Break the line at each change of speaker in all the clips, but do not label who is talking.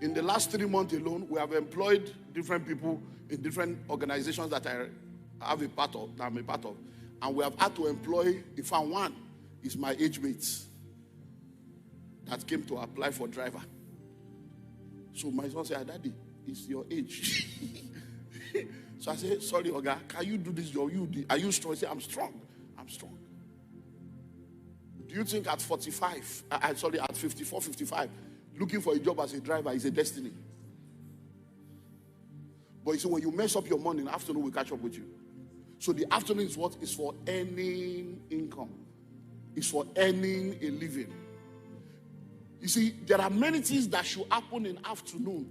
In the last 3 months alone, we have employed different people in different organizations that I'm a part of. And we have had to employ, in fact, one is my age mate that came to apply for driver. So my son said, Daddy, it's your age. So I said, sorry, Oga, can you do this job? Are you strong? He said, I'm strong. I'm strong. Do you think at 45, at 54, 55, looking for a job as a driver is a destiny? But you see, when you mess up your morning, afternoon will catch up with you. So the afternoon is what? Is for earning income. It's for earning a living. You see, there are many things that should happen in afternoon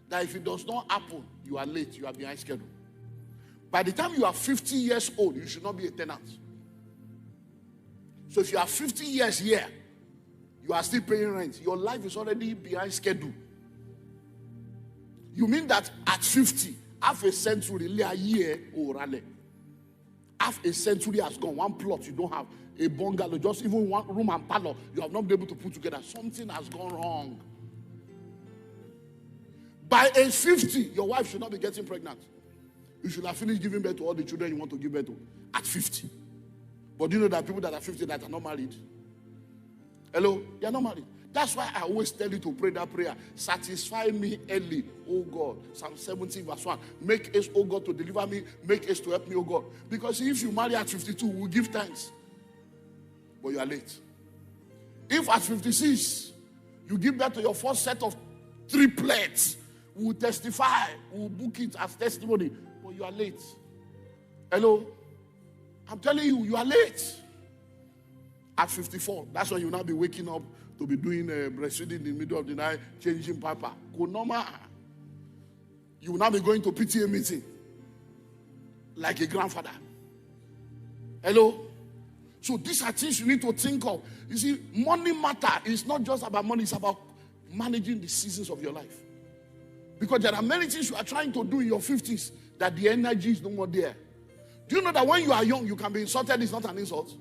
that if it does not happen, you are late, you are behind schedule. By the time you are 50 years old, you should not be a tenant. So if you are 50 years here, you are still paying rent. Your life is already behind schedule. You mean that at 50, half a century, a year, half a century has gone. One plot you don't have, a bungalow, just even one room and parlor, you have not been able to put together. Something has gone wrong. By age 50, your wife should not be getting pregnant. You should have finished giving birth to all the children you want to give birth to at 50. But do you know that people that are 50 that are not married? Hello? They are not married. That's why I always tell you to pray that prayer. Satisfy me early, oh God. Psalm 70 verse 1. Make haste, oh God, to deliver me. Make haste to help me, oh God. Because if you marry at 52, we'll give thanks. But you are late. If at 56, you give birth to your first set of triplets, we'll testify. We'll book it as testimony. But you are late. Hello? I'm telling you, you are late. At 54, that's when you'll now be waking up to be doing breastfeeding in the middle of the night, changing papa. Konoma. You will now be going to PTA meeting like a grandfather. Hello? So these are things you need to think of. You see, money matter is not just about money, it's about managing the seasons of your life. Because there are many things you are trying to do in your 50s that the energy is no more there. Do you know that when you are young, you can be insulted, it's not an insult?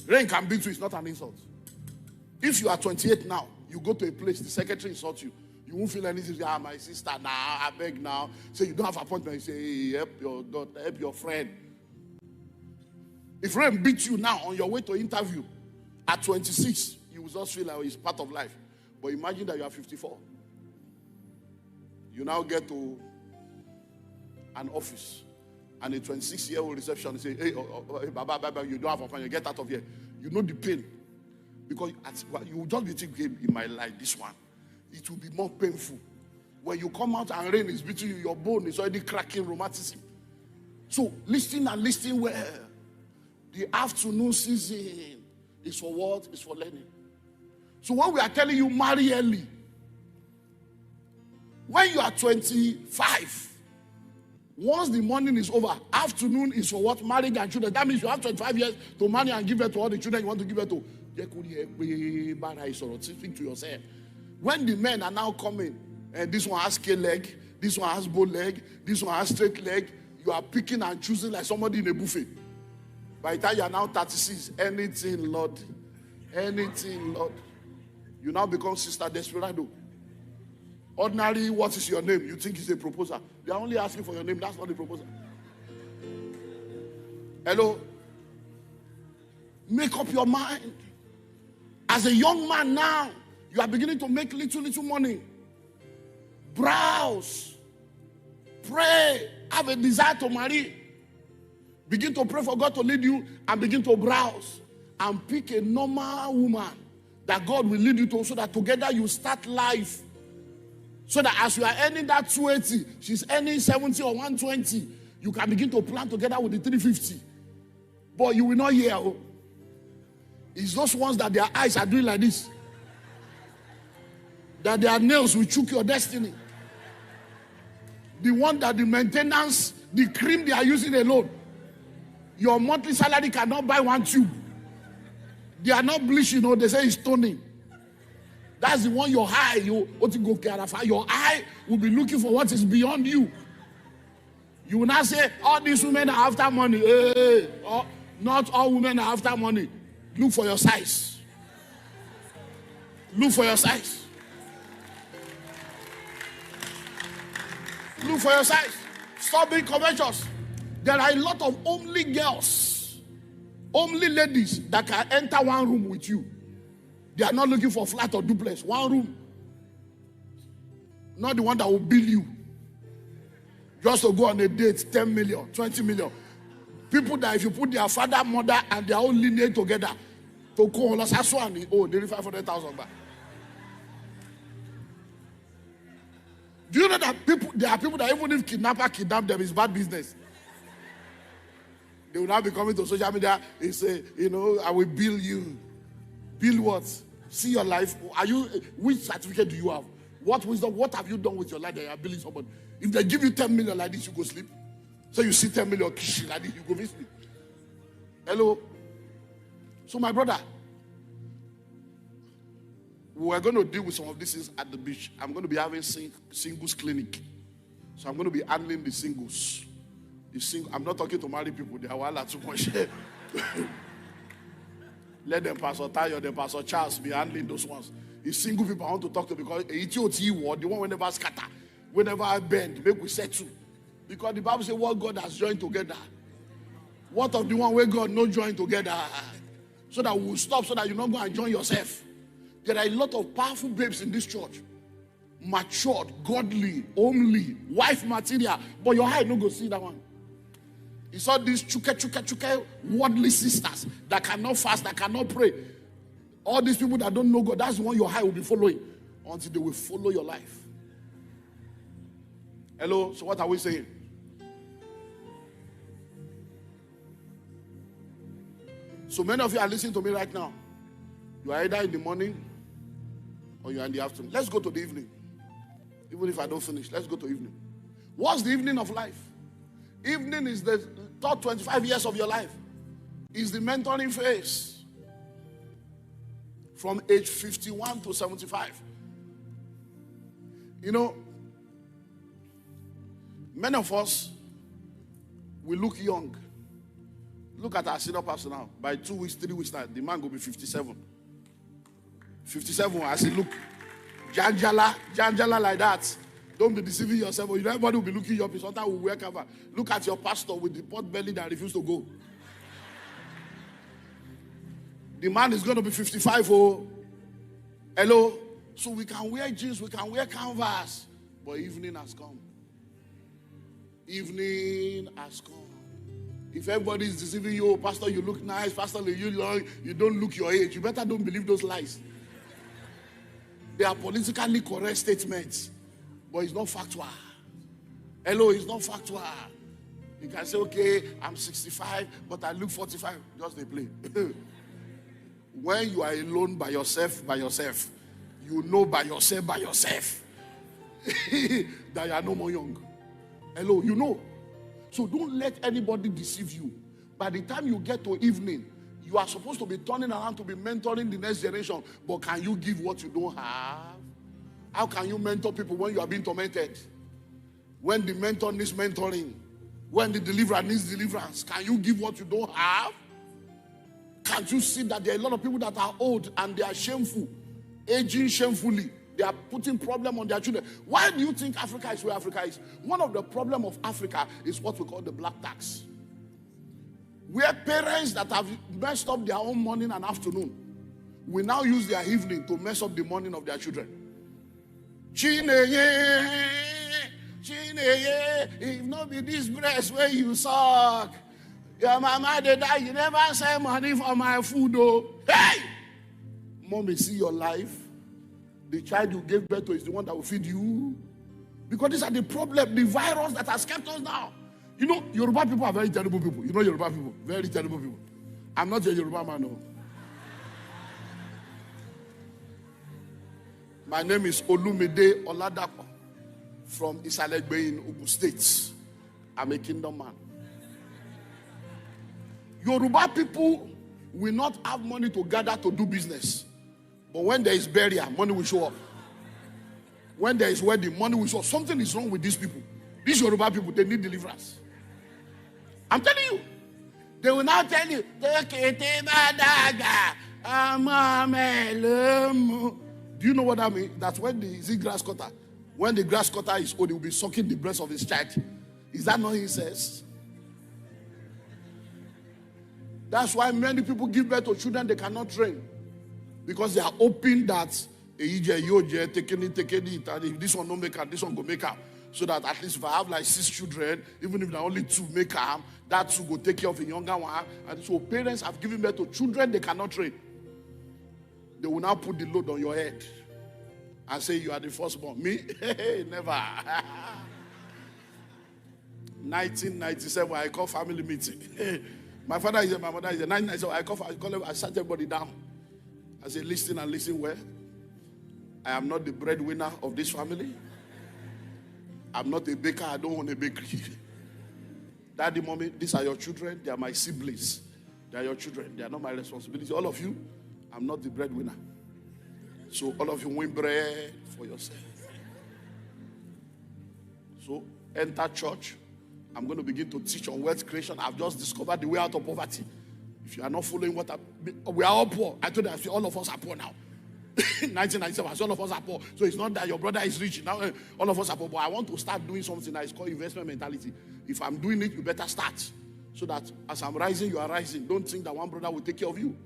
Rain can beat you, it's not an insult. If you are 28 now, you go to a place, the secretary insults you. You won't feel anything. You say, my sister, now, I beg now. Say, you don't have appointment. You say, hey, help your daughter, help your friend. If rain beats you now on your way to interview, at 26, you will just feel like it's part of life. But imagine that you are 54. You now get to an office, and a 26-year-old receptionist say, hey, Baba, you don't have appointment. Get out of here. You know the pain. Because you will just be thinking, in my life, this one, it will be more painful. When you come out and rain is beating you, your bone is already cracking, rheumatism. So listen and listen well. The afternoon season is for what? It's for learning. So when we are telling you marry early, when you are 25, once the morning is over, afternoon is for what? Marriage and children. That means you have 25 years to marry and give birth to all the children you want to give birth to. Speak to yourself. When the men are now coming, and this one has scale leg, this one has bow leg, this one has straight leg, you are picking and choosing like somebody in a buffet. By the time you are now 36, anything, Lord. Anything, Lord. You now become Sister Desperado. Ordinary, what is your name? You think it's a proposal. They are only asking for your name. That's not the proposal. Hello? Make up your mind. As a young man now, you are beginning to make little money. Browse. Pray. Have a desire to marry. Begin to pray for God to lead you and begin to browse. And pick a normal woman that God will lead you to so that together you start life. So that as you are earning that 280, she's earning 70 or 120, you can begin to plan together with the 350. But you will not hear. Oh. It's those ones that their eyes are doing like this. That their nails will choke your destiny. The one that the maintenance, the cream they are using alone. Your monthly salary cannot buy one tube. They are not bleaching, you know, they say it's toning. That's the one your eye, your eye will be looking for what is beyond you. You will not say, all these women are after money. Not all women are after money. Look for your size. Look for your size. Look for your size. Stop being covetous. There are a lot of homely girls, homely ladies that can enter one room with you. They are not looking for flat or duplex. One room. Not the one that will bill you. Just to go on a date, 10 million, 20 million. People that if you put their father, mother, and their own lineage together, to call us as one, oh, they need 500,000 back. Do you know that there are people that even if kidnapper kidnap them, it's bad business. They will now be coming to social media and say, I will bill you. Bill what? See your life. Which certificate do you have? What wisdom? What have you done with your life that you are billing somebody? If they give you 10 million like this, you go sleep. So you see 10 million like this, you go sleep. Hello? So my brother, we're going to deal with some of these things at the beach. I'm going to be having singles clinic. So I'm going to be handling the singles. I'm not talking to married people. They are all too much. Let them Pastor Tayo, them Pastor Charles be handling those ones. It's single people I want to talk to because the one whenever scatter, whenever I bend, make we settle. Because the Bible says what God has joined together. What of the one where God no join together? So that we'll stop, so that you're not going to join yourself. There are a lot of powerful babes in this church. Matured, godly, homely, wife material. But your eye no go see that one. You saw these chuke, worldly sisters that cannot fast, that cannot pray. All these people that don't know God, that's the one your eye will be following until they will follow your life. Hello, so what are we saying? So many of you are listening to me right now. You are either in the morning or you are in the afternoon. Let's go to the evening. Even if I don't finish, let's go to evening. What's the evening of life? Evening is the top 25 years of your life. It's the mentoring phase. From age 51 to 75. Many of us, we look young. Look at our senior pastor now. By 2 weeks, 3 weeks time, the man will be 57. 57, as he look. Janjala like that. Don't be deceiving yourself. Everybody will be looking you up. Sometimes will wear cover. Look at your pastor with the pot belly that refused to go. The man is going to be 55. Oh, hello. So we can wear jeans, we can wear canvas. But evening has come. Evening has come. If everybody is deceiving you, pastor, you look nice. Pastor, you don't look your age. You better don't believe those lies. They are politically correct statements. But it's not factual. Hello, it's not factual. You can say, okay, I'm 65, but I look 45. Just they play. When you are alone by yourself, you know by yourself, that you are no more young. Hello, you know. So don't let anybody deceive you. By the time you get to evening, you are supposed to be turning around to be mentoring the next generation. But can you give what you don't have? How can you mentor people when you are being tormented? When the mentor needs mentoring, when the deliverer needs deliverance, can you give what you don't have? Can't you see that there are a lot of people that are old and they are shameful, aging shamefully? They are putting problem on their children. Why do you think Africa is where Africa is? One of the problems of Africa is what we call the black tax. Where parents that have messed up their own morning and afternoon will now use their evening to mess up the morning of their children. Chineye, if not be this breast where you suck, your mama they die, you never send money for my food, though. Hey! Mommy, see your life. The child you gave birth to is the one that will feed you. Because these are the problem, the virus that has kept us now. Yoruba people are very terrible people. Yoruba people, very terrible people. I'm not a Yoruba man, no. My name is Olumide Oladapo from Isalegbe in Ogun State. I'm a kingdom man. Yoruba people will not have money to gather to do business. But when there is burial, money will show up. When there is wedding, money will show up. Something is wrong with these people. These Yoruba people, they need deliverance. I'm telling you. They will now tell you, do you know what I mean? That's when the grass cutter When the grass cutter is old, he will be sucking the breast of his child. Is that not incest? That's why many people give birth to children they cannot train. Because they are hoping that if this one don't make up, this one go make up. So that at least if I have like 6 children, even if there are only 2 make up, that 2 go take care of a younger one. And so parents have given birth to children they cannot train. They will now put the load on your head and say you are the firstborn. Me? Never. 1997, I call family meeting. My father is here, my mother is here. 1997, I sat everybody down. I said, listen and listen well. I am not the breadwinner of this family. I'm not a baker. I don't own a bakery. Daddy, mommy, these are your children. They are my siblings. They are your children. They are not my responsibility. All of you, I'm not the breadwinner. So all of you win bread for yourself. So enter church. I'm going to begin to teach on wealth creation. I've just discovered the way out of poverty. If you are not following what we are all poor. I told you, all of us are poor now. 1997, all of us are poor. So it's not that your brother is rich. Now all of us are poor. But I want to start doing something that is called investment mentality. If I'm doing it, you better start. So that as I'm rising, you are rising. Don't think that one brother will take care of you.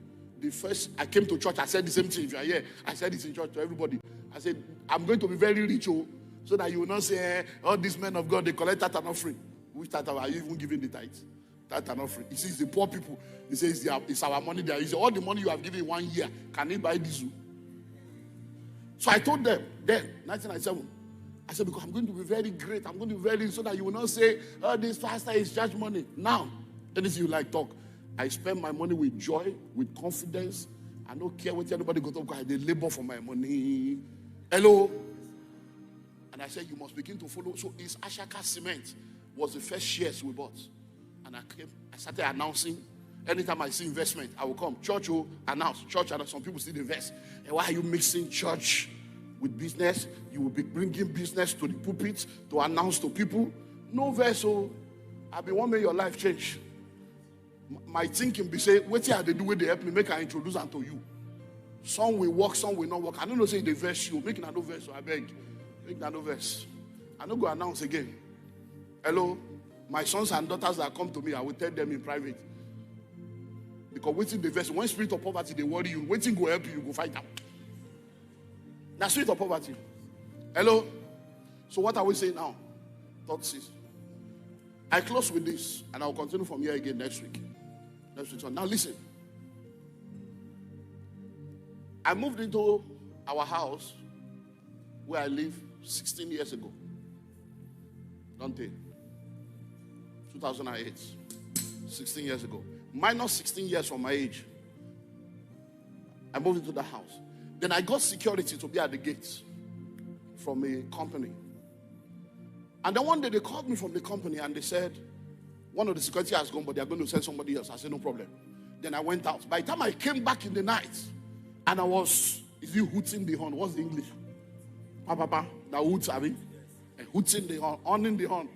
The first, I came to church, I said the same thing. If you are here, I said this in church to everybody. I said, I'm going to be very rich, so that you will not say, all these men of God, they collect that and offering. Which tithe are you even giving the tithe? That and offering. He says, the poor people. He says, it's our money there. He said, all the money you have given in 1 year, can it buy diesel? So I told them, then, 1997, I said, because I'm going to be very great. I'm going to be very, so that you will not say, oh, this pastor is charge money. Now, anything you like, talk. I spend my money with joy, with confidence. I don't care what anybody got up because they labor for my money. Hello? And I said, you must begin to follow. So it's Ashaka Cement was the first shares we bought. And I started announcing. Anytime I see investment, I will come. Church will announce. Church, and some people still invest. And why are you mixing church with business? You will be bringing business to the pulpit to announce to people. No verse, so I've been wanting your life change. My thinking be say, what are they do when they help me? Make I introduce them to you. Some will work, some will not work. I don't know say they verse you. Make no verse, so I beg. Make no verse. I don't go announce again. Hello? My sons and daughters that come to me, I will tell them in private. Because waiting the verse, when spirit of poverty, they worry you. Waiting go help you, you go fight them. That's spirit of poverty. Hello? So what are we saying now? Thought 6. I close with this, and I'll continue from here again next week. Now listen. I moved into our house where I live 16 years ago. Don't they? 2008. 16 years ago. Minus 16 years from my age. I moved into the house. Then I got security to be at the gate from a company. And then one day they called me from the company and they said, one of the security has gone, but they're going to send somebody else. I said, no problem. Then I went out. By the time I came back in the night, and I was, is he hooting the horn? What's the English? Papa, the hoots, I mean. Hooting the horn, owning the horn.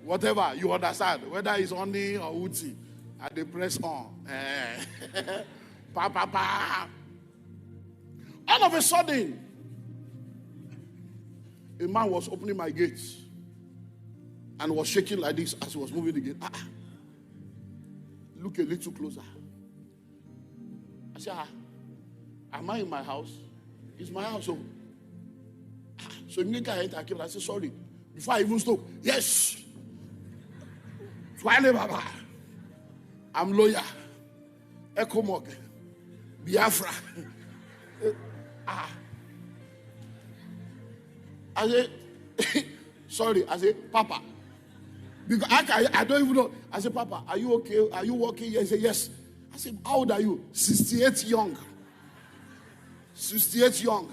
Whatever, you understand. Whether it's owning or hooting, and they press on. Papa. All of a sudden, a man was opening my gates and was shaking like this as he was moving the gate. Look a little closer. I said, am I in my house? It's my house. So immediately I entered. I said, sorry. Before I even spoke, yes. Baba. I'm lawyer. Ecomog. Biafra. I said, sorry. I said, Papa. Because I don't even know. I said, Papa, are you okay? Are you working? He said, yes. I said, how old are you? 68 young. 68 young.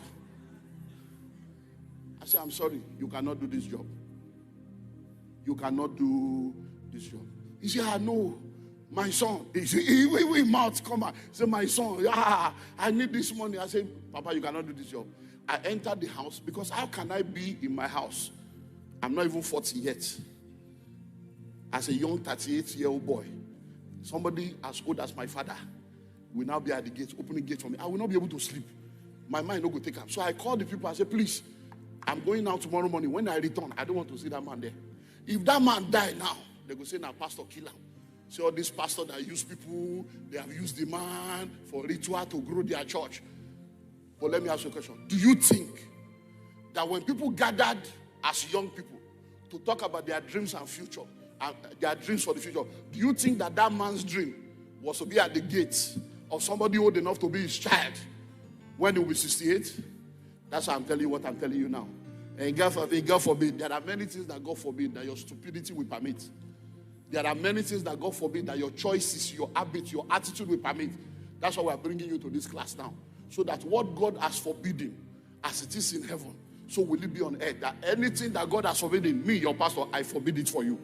I said, I'm sorry. You cannot do this job. You cannot do this job. He said, I know. My son. He said, he mouth come out. He said, my son, I need this money. I said, Papa, you cannot do this job. I entered the house because how can I be in my house? I'm not even 40 yet. As a young 38-year-old boy, somebody as old as my father will now be at the gate, opening gate for me. I will not be able to sleep. my mind no go take am. So I called the people. I said, please, I'm going out tomorrow morning. When I return, I don't want to see that man there. If that man die now, they go say, now pastor kill him. See all these pastors that use people, they have used the man for ritual to grow their church. But let me ask you a question. Do you think that when people gathered as young people to talk about their dreams and future, and their dreams for the future, do you think that that man's dream was to be at the gates of somebody old enough to be his child when he will be 68? That's why I'm telling you what I'm telling you now. And God forbid, there are many things that God forbid that your stupidity will permit. There are many things that God forbid that your choices, your habits, your attitude will permit. That's why we are bringing you to this class now. So that what God has forbidden, as it is in heaven, so will it be on earth. That anything that God has forbidden, me, your pastor, I forbid it for you.